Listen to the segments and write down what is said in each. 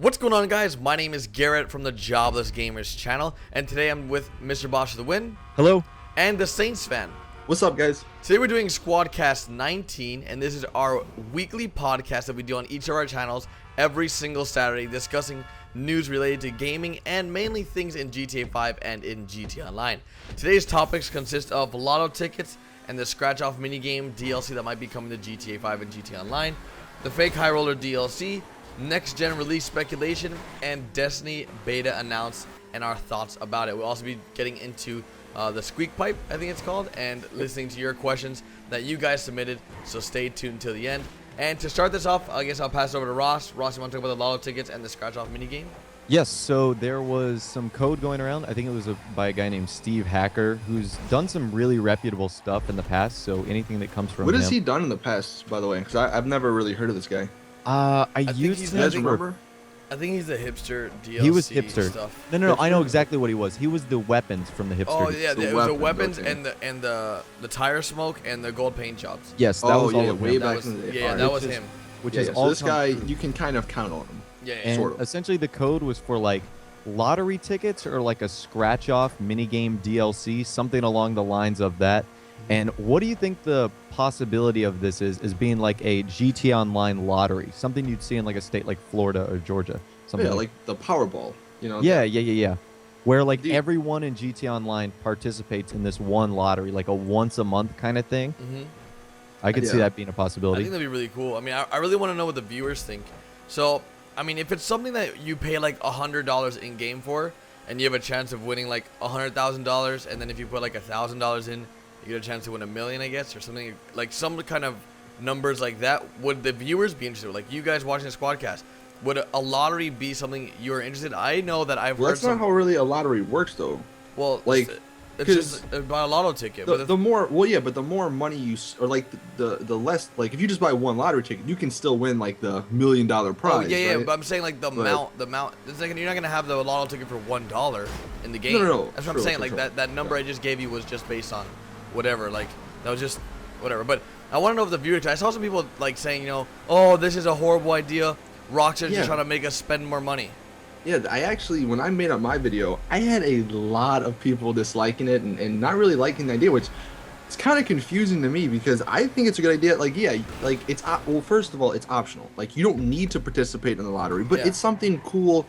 What's going on, guys? My name is Garrett from the Jobless Gamers channel, and today I'm with MrBossFTW. Hello. And DatSaintsFan. What's up, guys? Today we're doing SquadCast 19, and this is our weekly podcast that we do on each of our channels every single Saturday, discussing news related to gaming and mainly things in GTA 5 and in GTA Online. Today's topics consist of Lotto tickets and the scratch-off minigame DLC that might be coming to GTA 5 and GTA Online, the fake high roller DLC, next gen release speculation, and Destiny beta announced and our thoughts about it. We'll also be getting into the Squeak pipe, I think it's called, and listening to your questions that you guys submitted, so stay tuned until the end. And to start this off, I guess I'll pass it over to Ross. Ross, you want to talk about the Lotto tickets and the scratch-off minigame? Yes, so there was some code going around. I think it was by a guy named Steve Hacker, who's done some really reputable stuff in the past, so anything that comes from What him. has he done in the past, by the way? Because I've never really heard of this guy. I used him remember? I think he's the hipster DLC. He was hipster. Stuff. No, I know exactly what he was. He was the weapons from the hipster. Oh yeah, The it was the weapons, weapons okay. and the tire smoke and the gold paint jobs. Yes, that was all of way him. back was, in the day. yeah, that was him. Which Yeah, is so all this come guy, true. you can kind of count on him. Yeah, And sort of. essentially the code was for like lottery tickets or like a scratch off minigame DLC, something along the lines of that. And what do you think the possibility of this is being like a GTA Online lottery, something you'd see in like a state like Florida or Georgia, something Yeah, like the Powerball. You know. yeah, where like The- everyone in GTA Online participates in this one lottery, like a once a month kind of thing. Mm-hmm. I could see Yeah. that being a I possibility. think that'd be really cool. I mean, I really want to know what the viewers think. So, I mean, if it's something that you pay like $100 in game for, and you have a chance of winning like $100,000, and then if you put like $1,000 in, you get a chance to win $1 million, I guess, or something like some kind of numbers like that. Would the viewers be interested? Like you guys watching this podcast, would a lottery be something you're interested in? I know that I've Well, heard that's not how really a lottery works, though. well, like, it's just about a lotto ticket. The, but the more, well, yeah, but the more money you, or like the less, like if you just buy one lottery ticket, you can still win like the $1 million prize. oh yeah, right? but I'm saying like the amount. It's like you're not gonna have the lotto ticket for $1 in the game. No. That's what True, I'm saying. true, Like true. that number I just gave you was just based on whatever. Like that was just whatever. But I want to know if the viewers. I saw some people like saying, you know, oh, this is a horrible idea. Rockstar's Yeah. just trying to make us spend more money. Yeah, I actually, when I made up my video, I had a lot of people disliking it and not really liking the idea, which it's kind of confusing to me because I think it's a good idea. Like, yeah, like it's, well, first of all, it's optional. Like, you don't need to participate in the lottery, but Yeah. it's something cool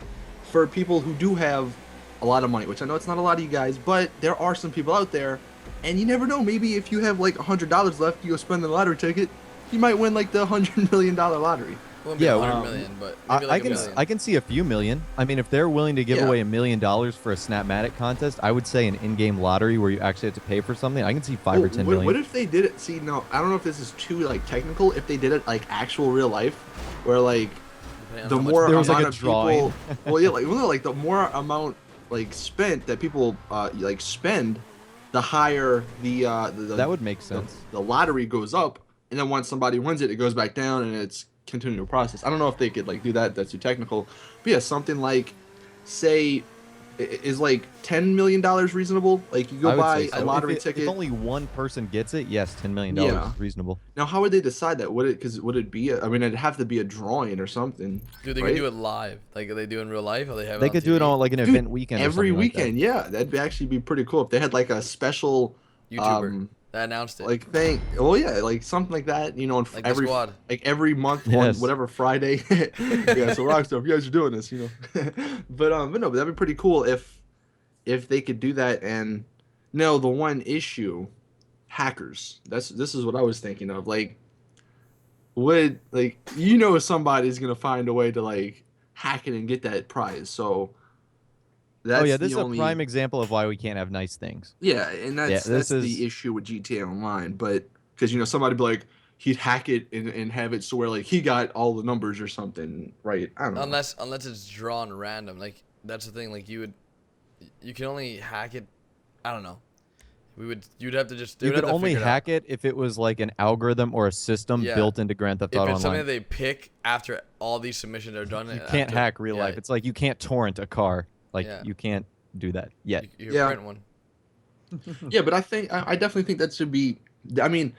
for people who do have a lot of money, which I know it's not a lot of you guys, but there are some people out there, and you never know, maybe if you have like $100 left, you go spend the lottery ticket, you might win like the $100 million lottery. It wouldn't be Yeah, 100 million, but maybe like $1 million. I can see a few million. I mean, if they're willing to give Yeah. away $1 million for a Snapmatic contest, I would say an in-game lottery where you actually have to pay for something. I can see 5 or 10 million. What if they did it? See, no, I don't know if this is too like technical. If they did it like actual real life, where like Depending on the how much more There was, amount like, a of drawing. people, well, yeah, like the more amount like spent that people like spend, the higher the That would make sense. the lottery goes up, and then once somebody wins it, it goes back down, and it's continual process. I don't know if they could like do that. That's too technical. But yeah, something like, say, is like $10 million reasonable? Like you I go would buy say so. a lottery if ticket. If only one person gets it, yes, $10 million Yeah. is reasonable. Now, how would they decide that? Would it? Because would it be? I mean, it'd have to be a drawing or something. Dude, they right? could do it live. Like are they do in real life, or they have. They on could do it TV? on like an Dude, event weekend. or every something like that. weekend. Yeah, that'd actually be pretty cool if they had like a special YouTuber that announced it. like thing. Oh yeah, like something like that. You know, on Like the every squad. like every month on Yes. whatever Friday. Yeah, so Rockstar, if you guys are doing this, you know. but no, but that'd be pretty cool if they could do that. And no, the one issue, hackers. This is what I was thinking of. Like, would like somebody's gonna find a way to like hack it and get that prize. So that's Oh yeah, this the is only, a prime example of why we can't have nice things. yeah, and that's Yeah, this is- the issue with GTA Online. But because somebody be like, he'd hack it and have it so where like he got all the numbers or something, right? I don't know. Unless it's drawn random. Like that's the thing. Like you can only hack it. I don't know. You'd have to just. You could only hack it if it was like an algorithm or a system Yeah. built into Grand Theft If Auto it's something Online. that they pick after all these submissions are done. You can't after- hack real yeah, life. It's like you can't torrent a car. Like Yeah. you can't do that yet. You Yeah. print one. Yeah, but I definitely think that should be. I mean,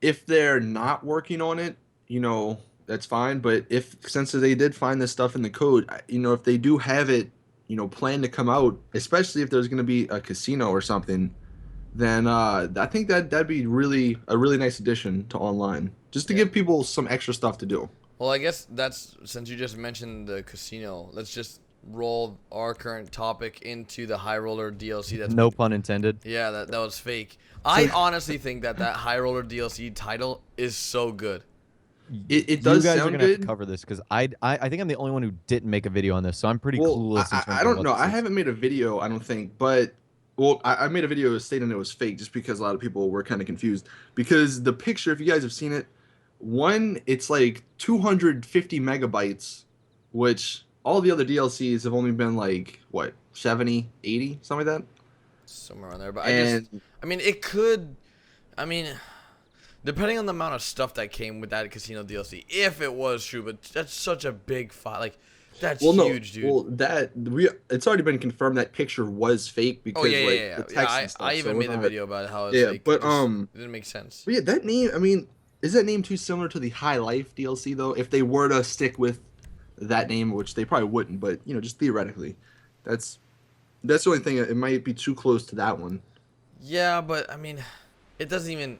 if they're not working on it, that's fine. But if since they did find this stuff in the code, you know, if they do have it, you know, planned to come out, especially if there's going to be a casino or something, then I think that'd be really a really nice addition to online, just to give people some extra stuff to do. Well, I guess that's, since you just mentioned the casino, let's just roll our current topic into the High Roller DLC. That's No pun intended. Yeah, that was fake. I honestly think that High Roller DLC title is so good. It does You guys sound are gonna have good. to cover this because I think I'm the only one who didn't make a video on this, so I'm pretty clueless. In terms I of don't what know. this I is. haven't made a video, I don't think, but well, I made a video stating it was fake just because a lot of people were kind of confused. Because the picture, if you guys have seen it, one, it's like 250 megabytes, which all the other DLCs have only been like, what, 70, 80, something like that? Somewhere on there. But And I mean, it could, I mean, depending on the amount of stuff that came with that casino DLC, if it was true, but that's such a big file. Like, that's huge, dude. Well, it's already been confirmed that picture was fake because the text and stuff. I even made a video about how it's fake. But it didn't make sense. But yeah, that name. I mean, is that name too similar to the High Life DLC though? If they were to stick with that name, which they probably wouldn't, but you know, just theoretically, that's the only thing. It might be too close to that one. Yeah, but I mean, it doesn't even.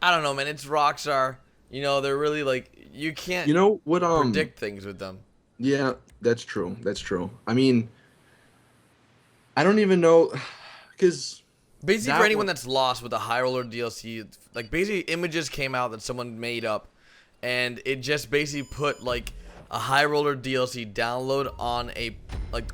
I don't know, man. It's Rockstar. You know, they're really like, you can't. You know what? Predict things with them. Yeah, that's true. That's true. I mean, I don't even know, because basically for anyone that's lost with the High Roller DLC, like basically images came out that someone made up, and it just basically put like a High Roller DLC download on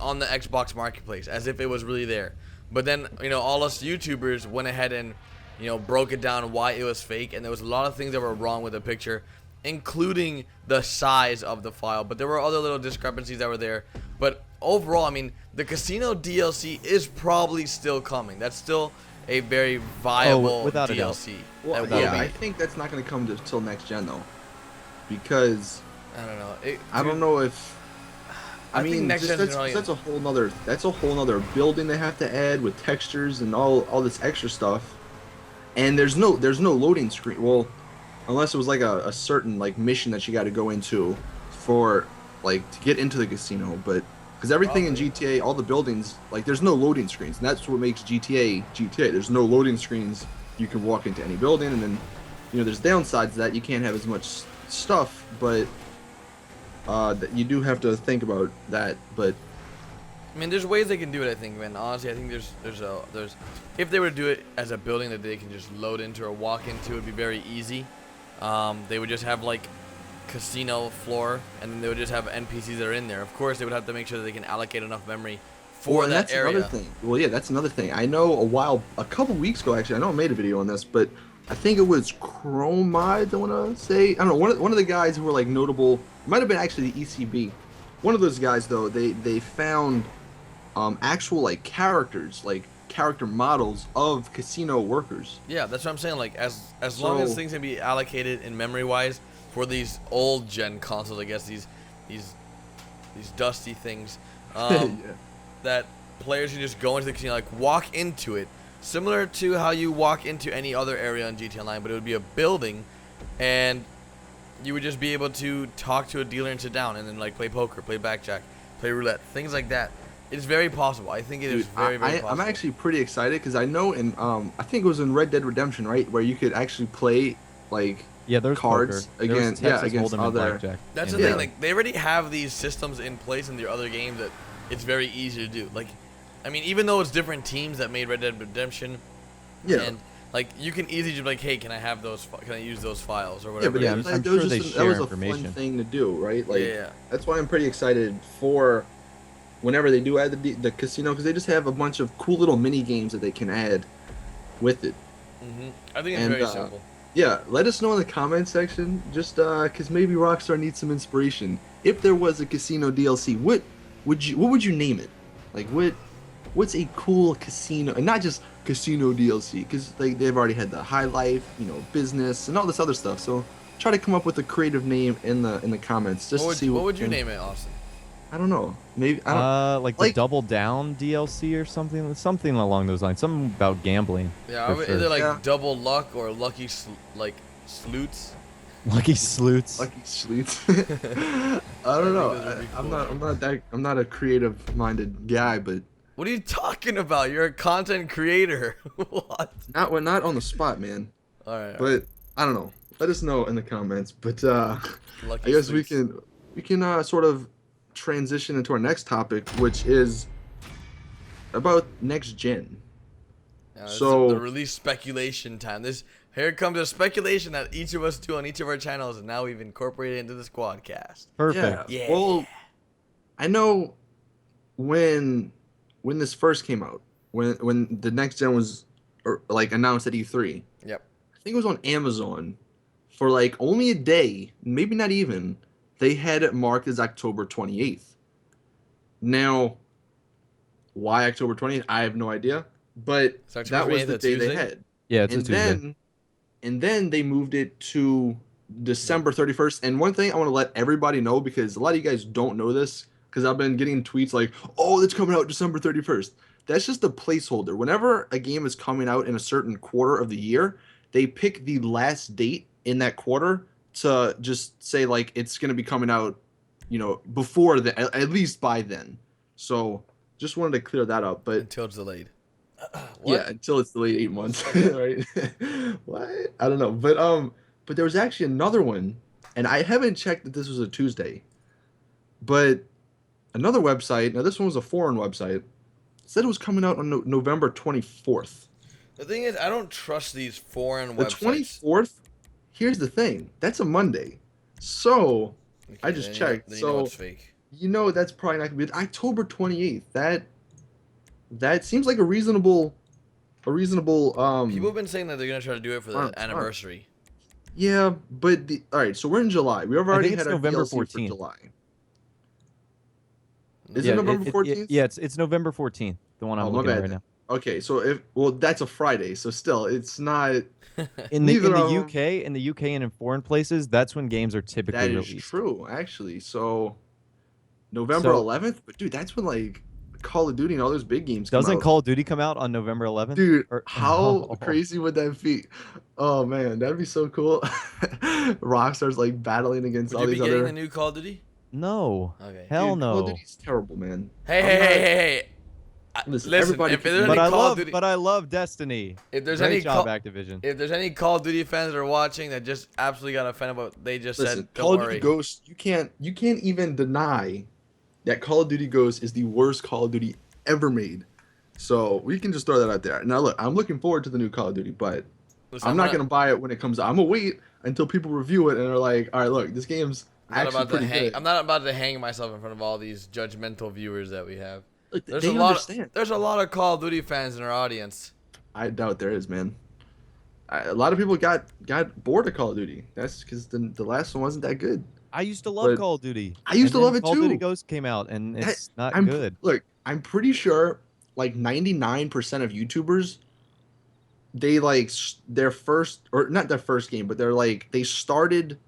on the Xbox Marketplace as if it was really there. But then, you know, all us YouTubers went ahead and, you know, broke it down why it was fake, and there was a lot of things that were wrong with the picture, including the size of the file. But there were other little discrepancies that were there. But overall, I mean, the casino DLC is probably still coming. That's still a very viable without DLC. Well, yeah, I think that's not going to come till next gen though, because I don't know. I don't know if. I think mean, next just, gen's that's a whole nother building they have to add with textures and all this extra stuff, and there's no loading screen. Well, unless it was like a certain like mission that you got to go into for like to get into the casino, but because everything in GTA, all the buildings, like there's no loading screens, and that's what makes GTA. There's no loading screens. You can walk into any building, and then you know there's downsides to that you can't have as much stuff, but you do have to think about that. But I mean, there's ways they can do it. I think, man. Honestly, I think there's if they were to do it as a building that they can just load into or walk into, it'd be very easy. They would just have like casino floor, and then they would just have NPCs that are in there. Of course, they would have to make sure that they can allocate enough memory for that that's area. Another thing. Well, yeah, that's another thing. I know a couple weeks ago, actually, I know I made a video on this, but I think it was Chromide, I want to say. I don't know, one of the guys who were like notable, it might have been actually the ECB. One of those guys, though, they found actual like characters, like character models of casino workers. Yeah, that's what I'm saying. Like, as long as things can be allocated in memory-wise for these old gen consoles, I guess these dusty things, that players can just go into the casino, like walk into it, similar to how you walk into any other area on GTA Online, but it would be a building, and you would just be able to talk to a dealer and sit down, and then like play poker, play blackjack, play roulette, things like that. It's very possible. I think it is very possible. I'm actually pretty excited because I know in I think it was in Red Dead Redemption, right, where you could actually play like there's cards poker. against Hold'em and other. blackjack. That's the thing. Like, they already have these systems in place in their other games that it's very easy to do. Like, I mean, even though it's different teams that made Red Dead Redemption, and like you can easily just be like, hey, can I have those? Can I use those files or whatever? Yeah, I'm that sure was they that share was a information. fun thing to do, right? Like, Yeah. That's why I'm pretty excited for whenever they do add the casino, because they just have a bunch of cool little mini games that they can add with it. I think it's very simple. Yeah, let us know in the comment section, just because maybe Rockstar needs some inspiration. If there was a casino DLC, what would you name it? Like, what's a cool casino, and not just casino DLC, because they've already had the High Life, you know, business, and all this other stuff. So try to come up with a creative name in the comments just to see what would you name it, Austin? I don't know. Maybe I don't. Like the Double Down DLC or something along those lines. Something about gambling. Yeah, for either sure. like Double Luck or Lucky Sleuts. Lucky Sleuts. Lucky Sleuts. I don't know. I'm not a creative minded guy, but What are you talking about? You're a content creator. What? not on the spot, man. All right. But I don't know. Let us know in the comments. But I Lucky guess Sleuths. we can sort of transition into our next topic, which is about next gen. Now, this is So- the release speculation time. Here comes a speculation that each of us do on each of our channels, and now we've incorporated into the SquadCast. Perfect. Yeah. Well, I know when this first came out, when the next gen was like announced at E3. Yep. I think it was on Amazon for like only a day, maybe not even. They had it marked as October 28th. Now, why October 20th? I have no idea. But So October that was 28th, the that's day they Tuesday? had. Yeah, it's a And Tuesday. then they moved it to December 31st. And one thing I want to let everybody know, because a lot of you guys don't know this, because I've been getting tweets like, oh, it's coming out December 31st. That's just a placeholder. Whenever a game is coming out in a certain quarter of the year, they pick the last date in that quarter to just say like it's going to be coming out, before the at least by then. So just wanted to clear that up. But Until it's delayed. yeah, until it's delayed 8 months, right? What? I don't know, but there was actually another one, and I haven't checked that this was a Tuesday, but another website. Now this one was a foreign website. Said it was coming out on November 24th. The thing is, I don't trust these foreign The websites. 24th. Here's the thing. That's a Monday, so Okay, I just then checked. You know So it's fake. that's probably not gonna be October 28th. That seems like a reasonable. People have been saying that they're gonna try to do it for the Aren't- anniversary. Yeah, but all right. So we're in July. We've already it's had our November DLC for 14th. July. Is Yeah, it November 14th? Yeah, it's November 14th. The one I'm Oh, my looking at bad. right now. Okay, so that's a Friday. So still, it's not. In Neither the of 'em- UK, and in foreign places, that's when games are typically That is released. true, actually. So November So- 11th, but dude, that's when like Call of Duty and all those big games come Doesn't out. Call of Duty come out on November 11th? Dude, Or- how Oh. crazy would that be? Oh man, that'd be so cool. Rockstar's like battling against Would all you be these getting other. the new Call of Duty? No. Okay. Hell Dude, Call of no. Duty's terrible, man. Hey, I'm hey, not- hey, hey, hey. Listen, Listen, everybody if can- there's But any I Call of love Duty, but I love Destiny. if there's Great any job, Call, Activision. if there's any Call of Duty fans that are watching that just absolutely got offended about what they just Listen, said, Call don't of worry. Duty Ghost, you can't even deny that Call of Duty Ghost is the worst Call of Duty ever made. So we can just throw that out there. Now look, I'm looking forward to the new Call of Duty, but Listen, I'm not gonna buy it when it comes out. I'm gonna wait until people review it and are like, all right, look, this game's actually pretty good. I'm not about to hang myself in front of all these judgmental viewers that we have. Look, There's they a lot. understand. There's a lot of Call of Duty fans in our audience. I doubt there is, man. A lot of people got bored of Call of Duty. That's because the last one wasn't that good. I used to love But Call of Duty. I used to and then love it Call of Duty too. Ghost came out, and it's not I'm good. Look, I'm pretty sure like 99% of YouTubers, they like their first, or not their first game, but they started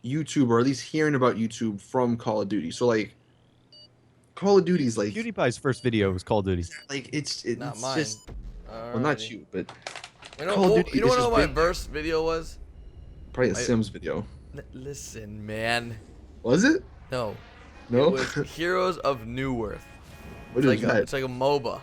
YouTube, or at least hearing about YouTube from Call of Duty. So like Call of Duty's like PewDiePie's first video was Call of Duty. it's Not it's mine. just well, not Alrighty. you, but You know, Call of Duty you know is what just my big. first video was? probably a I- Sims video. Listen, man. Was it? No. No. It was Heroes of Newerth. What It's is like that? it's like a MOBA.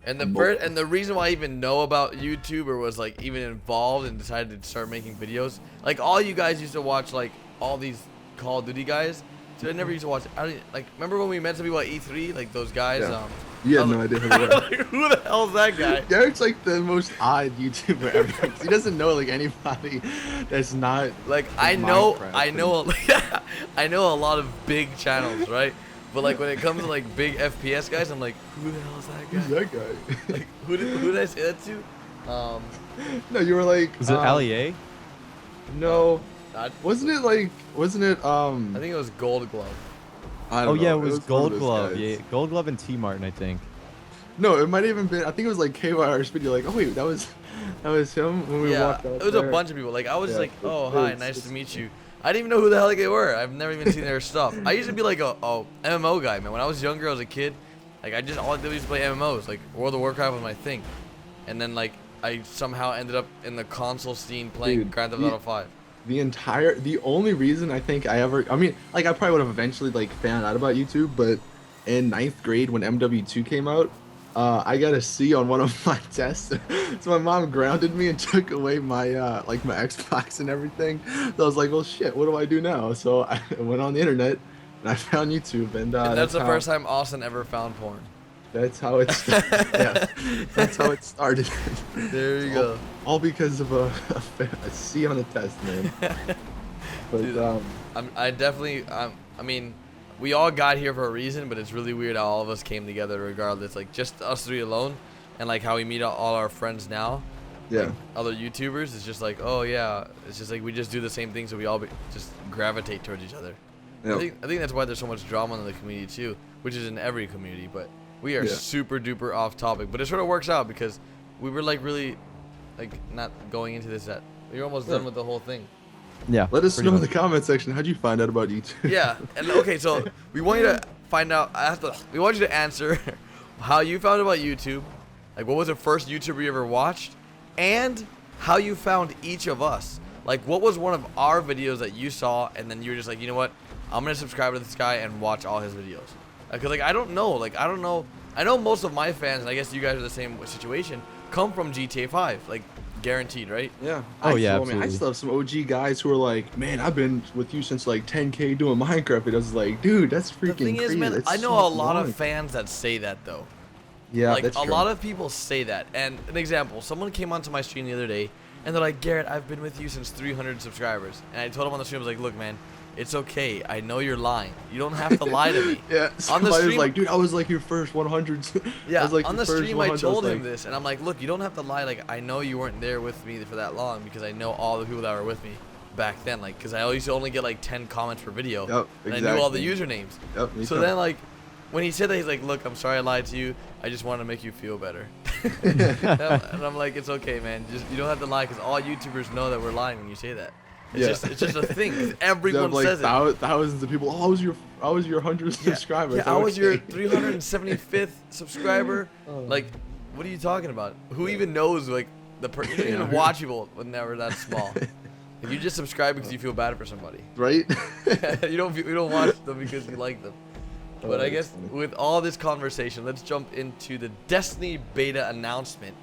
And the A first, MOBA. and the reason why I even know about YouTube or was like even involved and decided to start making videos, like all you guys used to watch like all these Call of Duty guys. So I never used to watch. I don't like. Remember when we met some people at E3, like those guys? Yeah. You had I was no like- idea who they were. like, who the hell's that guy? Derek's like the most odd YouTuber ever. 'Cause he doesn't know like anybody that's not. Like I know, Minecraft I know, I know a lot of big channels, right? But like when it comes to like big FPS guys, I'm like, who the hell is that Who's guy? that guy? Like who did I say that to? No, you were like. Was it Ali A? No, I wasn't it like? Wasn't it? I think it was Gold Glove. I Oh don't yeah, know. it was one of Gold those Glove. guys. Yeah, Gold Glove and T Martin, I think. No, it might have even been. I think it was like KYR's video. Like, oh wait, that was him when we Yeah, walked out. it was a there. bunch of people. Like I was Yeah, like, it oh was- hi, it's- nice it's- to meet you. I didn't even know who the hell they were. I've never even seen their stuff. I used to be like a MMO guy, man. When I was younger, I was a kid. Like all I did was play MMOs. Like World of Warcraft was my thing, and then like I somehow ended up in the console scene playing Dude, Grand Theft you- Auto 5. the only reason I think I mean, like I probably would have eventually like found out about YouTube, but in ninth grade when MW2 came out, I got a C on one of my tests. So my mom grounded me and took away my like my Xbox and everything. So I was like, well shit, what do I do now? So I went on the internet and I found YouTube, and that's the first time Austin ever found porn. That's how it started. Yeah, that's how it started. There you go. All because of a C on a test, man. But Dude, I mean, we all got here for a reason, but it's really weird how all of us came together regardless. Like just us three alone, and like how we meet all our friends now. yeah, Like, other YouTubers, it's just like, oh yeah, it's just like we just do the same thing, so we all just gravitate towards each other. yeah. I think that's why there's so much drama in the community too, which is in every community. But we are Yeah. super duper off topic, but it sort of works out because we were like really, like not going into this yet. We're almost done with the whole thing. Yeah. Let us pretty know in much. the comment section. How'd you find out about YouTube? Yeah, and okay, so we want you to find out. We want you to answer how you found about YouTube, like what was the first YouTuber you ever watched, and how you found each of us. Like what was one of our videos that you saw, and then you were just like, you know what, I'm gonna subscribe to this guy and watch all his videos. Cause like I don't know. I know most of my fans, and I guess you guys are the same situation, come from GTA 5, like guaranteed, right? Yeah. Oh, yeah, I mean, I absolutely. still have some OG guys who are like, man, I've been with you since like 10K doing Minecraft. And I was like, dude, that's freaking The thing is, crazy. man, That's I know so a lot long. of fans that say that though. Yeah, Like that's a true. lot of people say that. And an example, someone came onto my stream the other day and they're like, Garrett, I've been with you since 300 subscribers. And I told him on the stream, I was like, look, man, it's okay. I know you're lying. You don't have to lie to me. Yeah, On the somebody was stream, like, dude, I was like your first 100. yeah, I was like on your the first stream, I 100. told was him like, this, and I'm like, look, you don't have to lie. Like, I know you weren't there with me for that long because I know all the people that were with me back then. Like, because I used to only get like 10 comments per video, Yep, and I knew all the exactly. usernames. Yep, me So too. then, like, when he said that, he's like, look, I'm sorry I lied to you. I just want to make you feel better. And I'm like, it's okay, man. Just you don't have to lie because all YouTubers know that we're lying when you say that. It's Yeah. it's just a thing. 'Cause You everyone have, like, says it. thousands of people. Oh, I was your 100th subscriber. Yeah, It's I was your okay. 375th subscriber. Oh. Like, what are you talking about? Who even knows, like, you don't even Yeah. watch people when they were that small. Like, you just subscribe because you feel bad for somebody. Right? You don't watch them because you like them. But Oh, I that's guess funny. with all this conversation, let's jump into the Destiny beta announcement.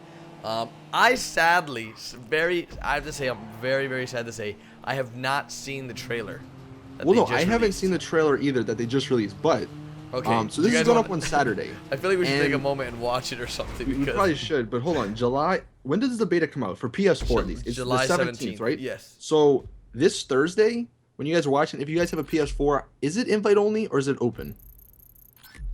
I have to say, I'm very, very sad to say, I have not seen the trailer. that Well, they no, just I haven't released. seen the trailer either that they just released, but Okay. so you this is guys going want- up on Saturday. I feel like we should take a and moment and watch it or something. We because probably should, but hold on. July. When does the beta come out for PS4 at least? It's July the 17th, right? Yes. So this Thursday, when you guys are watching, if you guys have a PS4, is it invite only or is it open?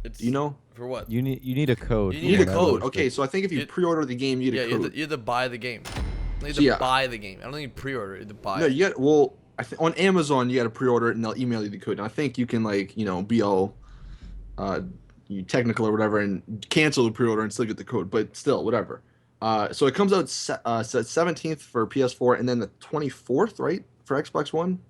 It's, Do you know? For what? You need a code. You You need a Yeah, code. that's Okay, so I think if you You- pre-order the game, you Yeah, get a you code. have to buy the game. You have So to yeah. buy the game. I don't think you pre-order it. You have to buy No, it. you get well. On Amazon, you got to pre-order it and they'll email you the code. And I think you can be all, you technical or whatever and cancel the pre-order and still get the code. But still, whatever. So it comes out 17th for PS4 and then the 24th, right, for Xbox One.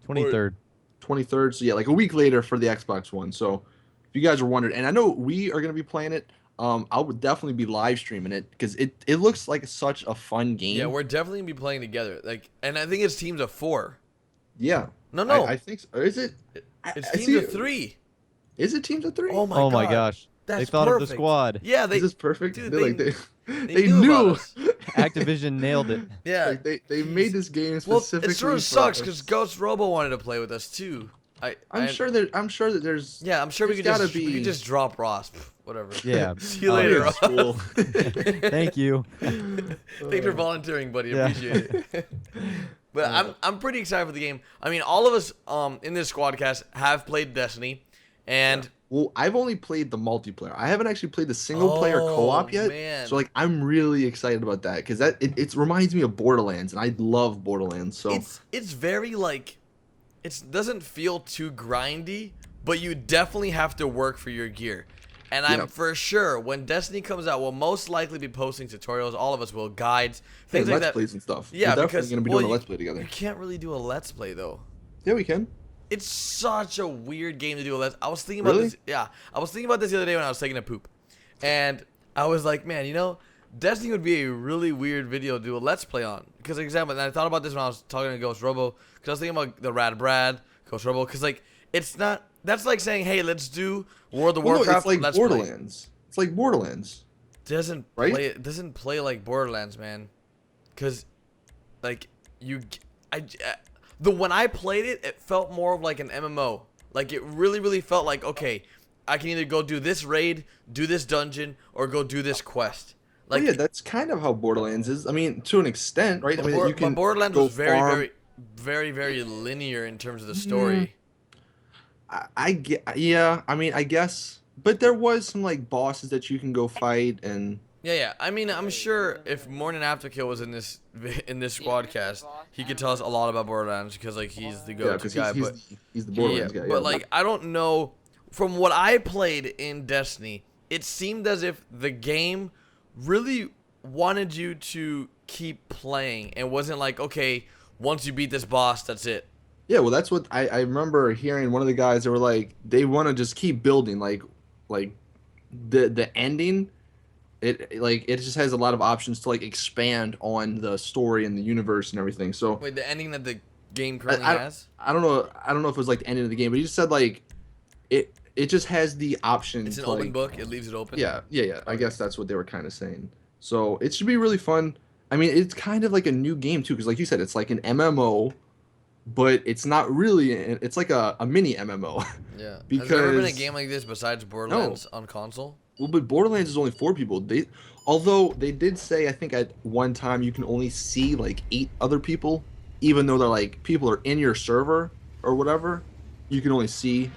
23rd. 23rd. So yeah, like a week later for the Xbox One. So if you guys are wondering, and I know we are gonna be playing it. I would definitely be live streaming it because it looks like such a fun game. Yeah, we're definitely gonna be playing together. Like, and I think it's teams of 4. Yeah. No. I think so. Or is it? It's I teams see of it. 3. Is it teams of 3? Oh my Oh god. my gosh. They That's thought of perfect. the squad. Yeah, Is this perfect? dude, they knew knew. about us. Activision nailed it. Yeah. Like they made this game Well, specifically. it sort of for sucks us. because Ghost Robo wanted to play with us too. I'm sure that there's. Yeah, I'm sure we there's could gotta just be- drop Ross. Pff, whatever. Yeah. See you Oh, later, yeah. Ross. Cool. Thank you. Thanks for volunteering, buddy. Yeah. Appreciate it. But I'm pretty excited for the game. I mean, all of us in this SquadCast have played Destiny, and Well, I've only played the multiplayer. I haven't actually played the single player co-op yet. man. So like I'm really excited about that because it reminds me of Borderlands and I love Borderlands. So it's very like it doesn't feel too grindy, but you definitely have to work for your gear. And I'm Yeah. for sure when Destiny comes out, we'll most likely be posting tutorials. All of us will, guides, hey, things like let's that. plays and stuff. Yeah, We're definitely because gonna be well, doing a you- let's play together. You can't really do a let's play though. Yeah, we can. It's such a weird game to do a let's. I was thinking about Really? this. Yeah, I was thinking about this the other day when I was taking a poop, and I was like, man, Destiny would be a really weird video to do a Let's Play on. Because, for example, and I thought about this when I was talking to Ghost Robo. Because I was thinking about the Rad Brad, Ghost Robo. Because, like, it's not. That's like saying, hey, let's do World of Warcraft. No, it's like Let's Borderlands. Play. It's like Borderlands. Right? It doesn't play like Borderlands, man. Because, like, when I played it, it felt more of like an MMO. Like, it really felt like, okay, I can either go do this raid, do this dungeon, or go do this quest. Like, yeah, that's kind of how Borderlands is. I mean, to an extent, right? I mean, you can but Borderlands go was very linear in terms of the story. I get, yeah. I mean, I guess, but there was some like bosses that you can go fight and. Yeah. I mean, I'm sure if Morning Afterkill was in this SquadCast, he could tell us a lot about Borderlands because like he's the go-to guy. He's the Borderlands guy. Yeah. But like, I don't know. From what I played in Destiny, it seemed as if the game really wanted you to keep playing. It wasn't like, okay, once you beat this boss, that's it. Yeah, well, that's what I remember hearing. One of the guys that were like, they want to just keep building, like the ending. It just has a lot of options to like expand on the story and the universe and everything. So wait, the ending that the game currently has? I don't know. I don't know if it was like the ending of the game, but he just said like it just has the option. It's an open book. It leaves it open. Yeah. I guess that's what they were kind of saying. So it should be really fun. I mean, it's kind of like a new game too, because like you said, it's like an MMO, but it's not really. It's like a mini MMO. Yeah. Because has there ever been a game like this besides Borderlands on console? Well, but Borderlands is only 4 people. Although they did say, I think at one time you can only see like 8 other people, even though they're like people are in your server or whatever. You can only see.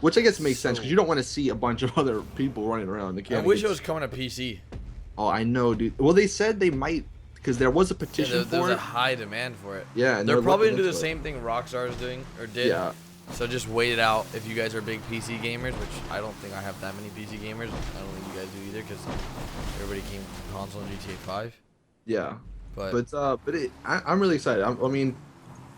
Which I guess makes sense because you don't want to see a bunch of other people running around. I wish it was coming to PC. Oh, I know, dude. Well, they said they might because there was a petition for it. There's a high demand for it. Yeah, and they're probably gonna do the same thing Rockstar is doing or did. Yeah. So just wait it out if you guys are big PC gamers, which I don't think I have that many PC gamers. I don't think you guys do either because everybody came from console and GTA 5. Yeah. But I'm really excited. I mean.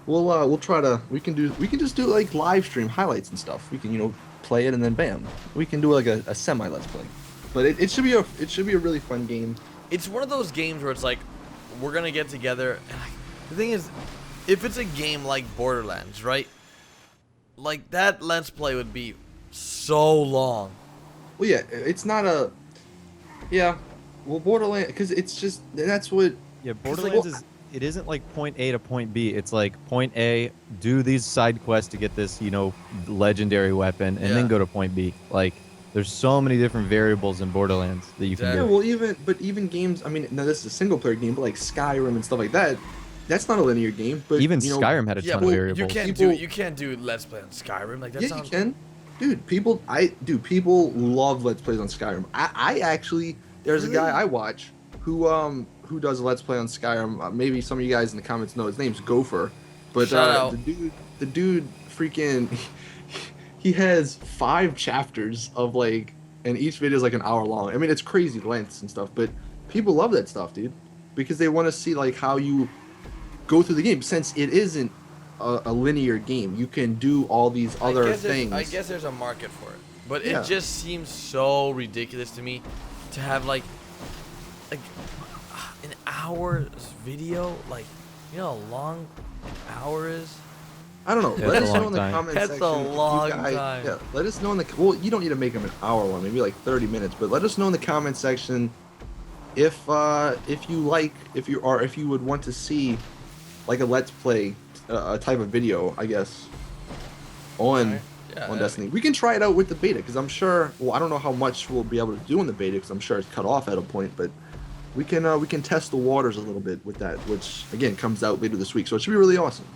We'll try to we can just do like live stream highlights and stuff. We can play it and then bam, we can do like a semi let's play. But it should be a really fun game. It's one of those games where it's like we're gonna get together. And the thing is, if it's a game like Borderlands, right? Like that let's play would be so long. Well, yeah, it's not a. Yeah, well, Borderlands because it's just that's what. Yeah, Borderlands is. It isn't like point A to point B. It's like point A, do these side quests to get this, legendary weapon, and then go to point B. Like, there's so many different variables in Borderlands that you can do. Yeah, well, even games. I mean, now this is a single player game, but like Skyrim and stuff like that. That's not a linear game. But even Skyrim had a ton of variables. You can't do let's play on Skyrim like that. Yeah, you can. Dude, people love let's plays on Skyrim. I actually there's a guy I watch who does a let's play on Skyrim. Maybe some of you guys in the comments know his name's Gopher, but the dude freaking he has 5 chapters of like, and each video is like an hour long. I mean, it's crazy lengths and stuff, but people love that stuff, dude, because they want to see like how you go through the game. Since it isn't a linear game, you can do all these other things. I guess there's a market for it, but it just seems so ridiculous to me to have like an hour's video, like how long an hour is. I don't know. Yeah, let us know in the comment section. That's a long time. Yeah, let us know in the. Well, you don't need to make them an hour one, maybe like 30 minutes, but let us know in the comment section if you would want to see like a let's play a type of video, I guess, on Destiny. We can try it out with the beta because I'm sure. Well, I don't know how much we'll be able to do in the beta because I'm sure it's cut off at a point, but we can test the waters a little bit with that, which again comes out later this week. So it should be really awesome.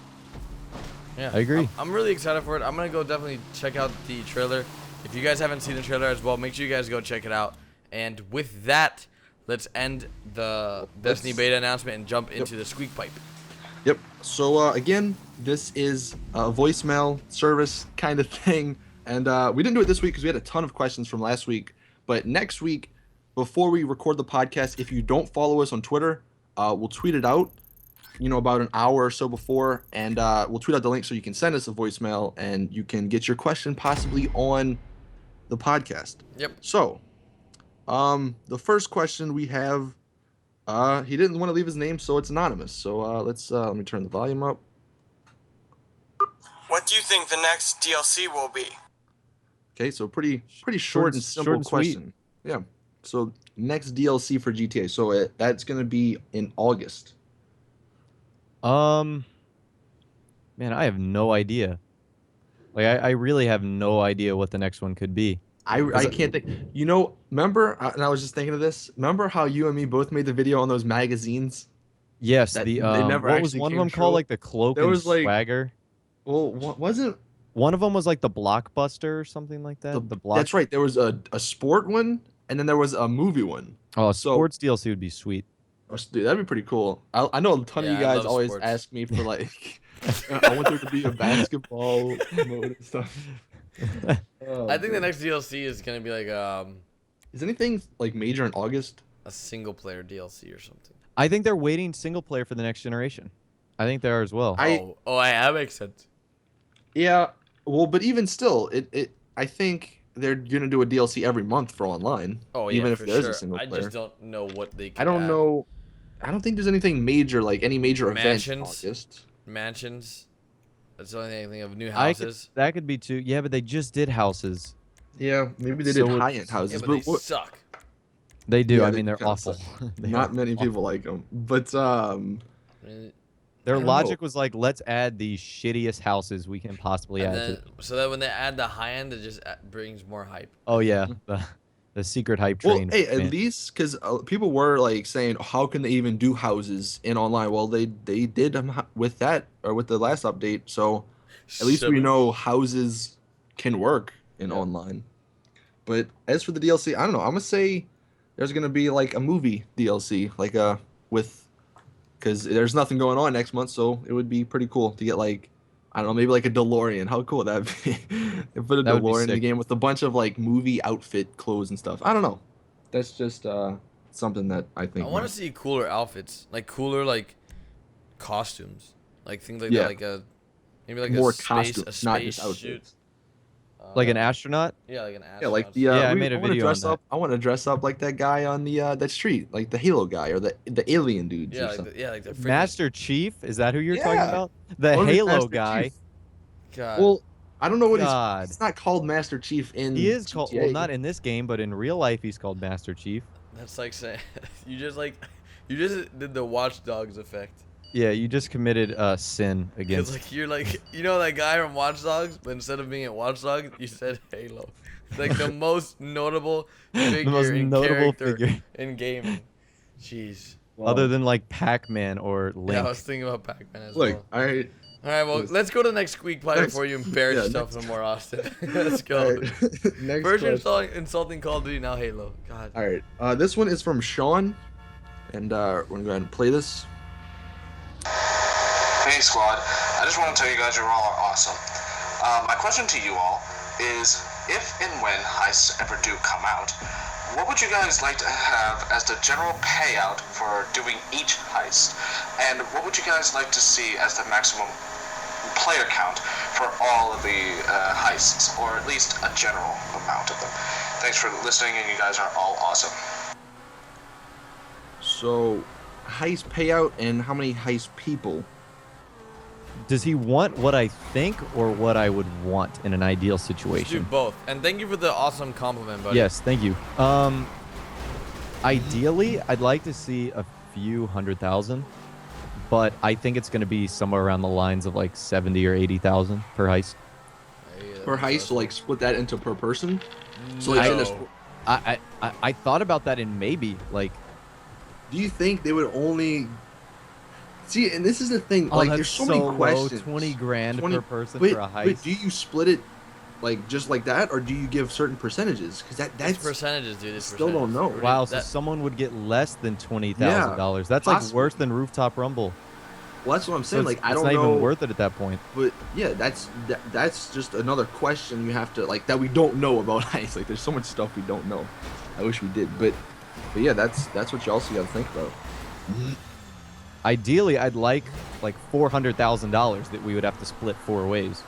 Yeah, I agree. I'm really excited for it. I'm gonna go definitely check out the trailer. If you guys haven't seen the trailer as well, make sure you guys go check it out. And with that, let's end the Destiny beta announcement and jump into the Squeak pipe. Yep. So again, this is a voicemail service kind of thing, and we didn't do it this week because we had a ton of questions from last week. But next week, before we record the podcast, if you don't follow us on Twitter, we'll tweet it out, about an hour or so before, and we'll tweet out the link so you can send us a voicemail and you can get your question possibly on the podcast. Yep. So, the first question we have He didn't want to leave his name, so it's anonymous. So let me turn the volume up. What do you think the next DLC will be? Okay, so pretty short and simple short and sweet. question. Yeah. So next DLC for GTA. So that's gonna be in August. Man, I have no idea. Like, I really have no idea what the next one could be. I can't think. You know, remember? And I was just thinking of this. Remember how you and me both made the video on those magazines? Yes, That the they never what was actually one of came them true? called? Like the Cloak There and was, like, Swagger. Well, what was it? One of them was like the Blockbuster or something like that. The Block. That's right. There was a sport one, and then there was a movie one. Oh, So- sports DLC would be sweet. Oh, dude, that'd be pretty cool. I know a ton of Yeah, you I guys love always sports. ask me for like, I want there to be a basketball mode and stuff. Oh, I think the man. next DLC is gonna be like Is anything like major in August? a single player DLC or something. I think they're waiting single player for the next generation. I think they are as well. That makes sense. Yeah. Well, but even still, I think they're gonna do a DLC every month for online. Oh yeah, even if for there's sure. a single I player. just don't know what they can I don't add. know. I don't think there's anything major, like any major event in Mansions? August. Mansions. That's the only thing I think of. New I could, houses. that could be too. Yeah, but they just did houses. Yeah, maybe they So did it- high-end Yeah, houses, but they what, suck. They do. Yeah, I they mean, they're kinda awful. suck. They not are many awful. people like them. But I mean, Their I don't logic know. was like, let's add the shittiest houses we can possibly and add then, to. so that when they add the high end, it just brings more hype. Oh yeah, the secret hype well, train. hey, at man. least because people were like saying, how can they even do houses in online? Well, they did with that or with the last update. So at least we know houses can work in Yeah. online. But as for the DLC, I don't know. I'm gonna say there's gonna be like a movie DLC, like because there's nothing going on next month, so it would be pretty cool to get like, I don't know, maybe like a DeLorean. How cool would that be? They put a That would be DeLorean in the sick. game with a bunch of like movie outfit clothes and stuff. I don't know. That's just something that I I think. want to might- see cooler outfits, like cooler like costumes, like things like Yeah. that, like a maybe like more a space, costumes, not space just shoot. outfits. Like an astronaut. Yeah, like an astronaut. Yeah, like the Yeah, I we- made a wanna video on dress that. up. I want to dress up like that guy on the that street, like the Halo guy or the alien dudes. yeah, or like something. the freaking- Master Chief. Is that who you're talking Yeah. about? The Or is it Halo Master guy. Chief? God. Well, I don't know what God. he's not called Master Chief in. He is called. Well, GTA. not in this game, but in real life, he's called Master Chief. That's like saying you just did the Watch Dogs effect. Yeah, you just committed sin Because against. like you're like that guy from Watch Dogs, but instead of being at Watch Dogs, you said Halo. It's like the most notable figure most in notable character figure. in gaming. Jeez. Other than like Pac-Man or Link. Yeah, I was thinking about Pac-Man as Look, well. I All right, well, let's go to the next Squeak play Next- before you embarrass yeah, yourself next- some more, Austin. Let's go. all right. Next First you're question. insulting Call of Duty, now Halo. God. All right, this one is from Sean, and we're gonna go ahead and play this. Hey squad, I just want to tell you guys you're all awesome. My question to you all is, if and when heists ever do come out, what would you guys like to have as the general payout for doing each heist? And what would you guys like to see as the maximum player count for all of the heists, or at least a general amount of them? Thanks for listening, and you guys are all awesome. So, heist payout and how many heist people? Does he want what I think or what I would want in an ideal Let's do situation? both. And thank you for the awesome compliment, buddy. Yes, thank you. Ideally, I'd like to see a few 100,000, but I think it's going to be somewhere around the lines of like 70 or 80,000 per heist. Hey, that Per was heist, awesome. so like split that into per person. So like, No. say there's- I thought about that in maybe like. do you think they would only see? And this is the thing. Oh, Like, that's there's so many low, questions. 20 grand 20 per person but, for a heist. But do you split it like just like that, or do you give certain percentages? Because It's that's percentages, dude. It's still don't percentages. know. Wow, so That- someone would get less than $20,000. That's like possibly. worse than Rooftop Rumble. well, that's what I'm So saying. it's, Like, I it's don't not know. even worth it at that point. But yeah, that's just another question you have to like that we don't know about heist. Like, there's so much stuff we don't know. I wish we did, but yeah, that's what you also got to think about. Ideally, I'd like $400,000 that we would have to split 4 ways.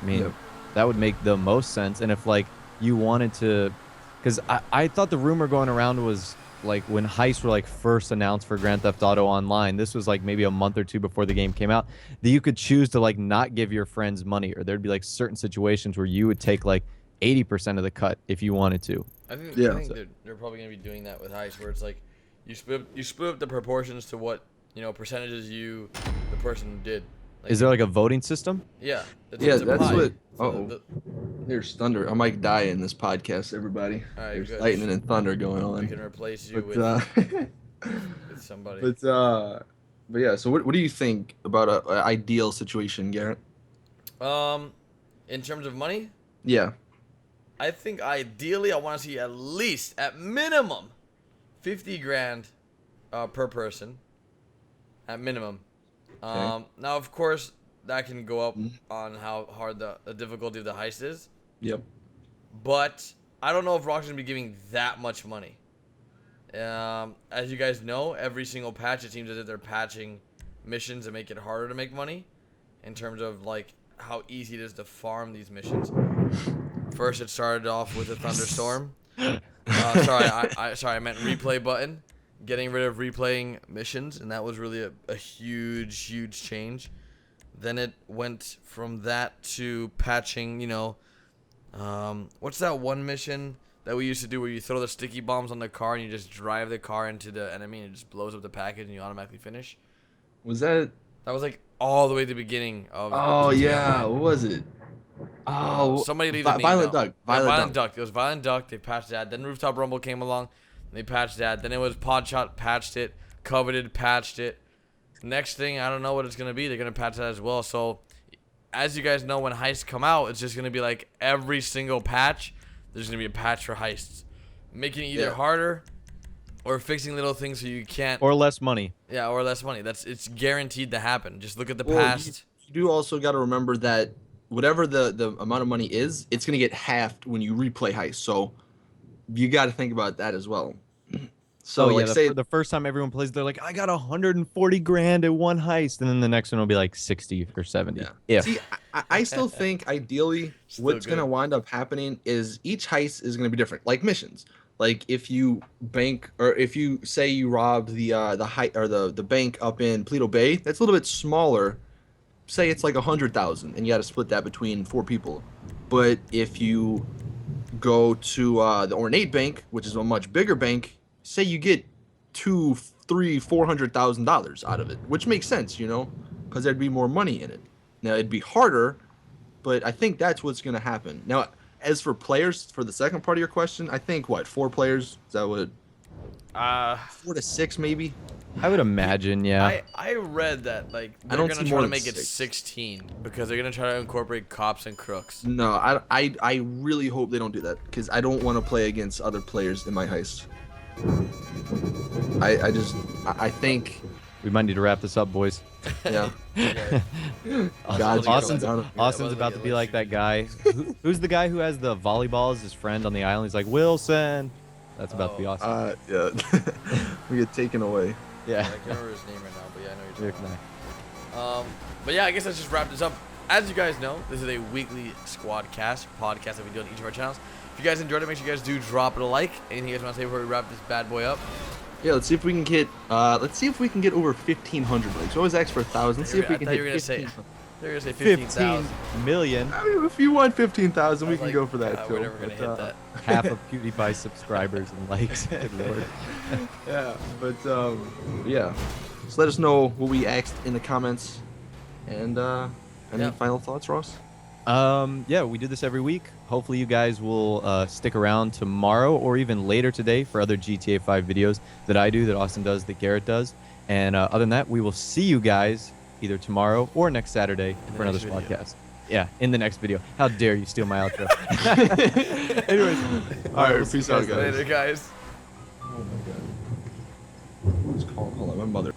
I mean, Yeah. that would make the most sense. And if like you wanted to, because I thought the rumor going around was like when Heist were like first announced for Grand Theft Auto Online, this was like maybe a month or two before the game came out, that you could choose to like not give your friends money, or there'd be like certain situations where you would take like 80% of the cut if you wanted to. I think they're probably gonna be doing that with Heist, where it's like you split up the proportions to what percentages the person did. Like, Is there like a voting system? Yeah. That's what. So There's thunder. I might die in this podcast, everybody. All right, There's good. lightning and thunder going we on. can replace you But, with somebody. but yeah. So what do you think about an ideal situation, Garrett? In terms of money, Yeah. I think ideally I want to see at minimum 50 grand per person at minimum. Okay. Now of course that can go up on how hard the difficulty of the heist is, Yep. but I don't know if Rock's gonna be giving that much money. As you guys know, every single patch it seems as if they're patching missions to make it harder to make money, in terms of like how easy it is to farm these missions. First, it started off with a thunderstorm. Sorry, I meant replay button. Getting rid of replaying missions, and that was really a huge change. Then it went from that to patching, what's that one mission that we used to do where you throw the sticky bombs on the car and you just drive the car into the enemy and it just blows up the package and you automatically finish? Was that? That was like all the way to the beginning of. Oh GTA yeah. Online. What was it? Oh, somebody leave the name Violent down. Duck. Violent Duck. It was Violent Duck. They patched that. Then Rooftop Rumble came along. And they patched that. Then it was Podshot patched it. Coveted patched it. Next thing, I don't know what it's gonna be. They're gonna patch that as well. So, as you guys know, when heists come out, it's just gonna be like every single patch. There's gonna be a patch for heists, making it either harder or fixing little things so you can't. Or less money. Yeah, or less money. It's guaranteed to happen. Just look at the Well, past. You do also got to remember that whatever the amount of money is, it's gonna get halved when you replay Heist. So you got to think about that as well. So like say the first time everyone plays, they're like, I got 140 grand at one heist, and then the next one will be like 60 or 70. Yeah. See, I still think ideally what's good. gonna wind up happening is each heist is gonna be different, like missions. Like if you bank, or if you say you rob the bank up in Paleto Bay, that's a little bit smaller. Say it's like 100,000, and you got to split that between 4 people. But if you go to the Ornate Bank, which is a much bigger bank, say you get $400,000 out of it, which makes sense, because there'd be more money in it. Now it'd be harder, but I think that's what's gonna happen. Now, as for players, for the second part of your question, I think 4 players? Is that what? 4 to 6 maybe. I would imagine, yeah. I read that like they're don't gonna see try more to than make it 6. 16 because they're gonna try to incorporate cops and crooks. No, I really hope they don't do that, because I don't want to play against other players in my heist. I think. We might need to wrap this up, boys. Yeah. Austin's wasn't about to good. be like that guy. Who's the guy who has the volleyball as his friend on the island? He's like, Wilson. That's about to be Austin. Yeah. We get taken away. Yeah. I can't remember his name right now, but yeah, I know you're Neither talking can I. about. But yeah, I guess let's just wrap this up. As you guys know, this is a weekly SquadCast podcast that we do on each of our channels. If you guys enjoyed it, make sure you guys do drop it a like. Anything you guys want to say before we wrap this bad boy up? Yeah, let's see if we can get over 1,500 likes. We always ask for 1,000. Let's see if we can I thought hit you were gonna say 15. they're gonna say 15 15,000. million. I mean, if you want 15,000, we I was can like, go for that too. We're never gonna hit that. Half of PewDiePie subscribers and likes. Good lord. Yeah, but yeah. Just let us know what we asked in the comments, and any Yeah. final thoughts, Ross? Yeah, we do this every week. Hopefully you guys will stick around tomorrow or even later today for other GTA 5 videos that I do, that Austin does, that Garrett does. And other than that, we will see you guys either tomorrow or next Saturday for another next video. podcast. Yeah, in the next video. How dare you steal my outro? Anyways. All right, peace out, guys. Later, guys. Oh my god. Who's calling? Hold on, my mother.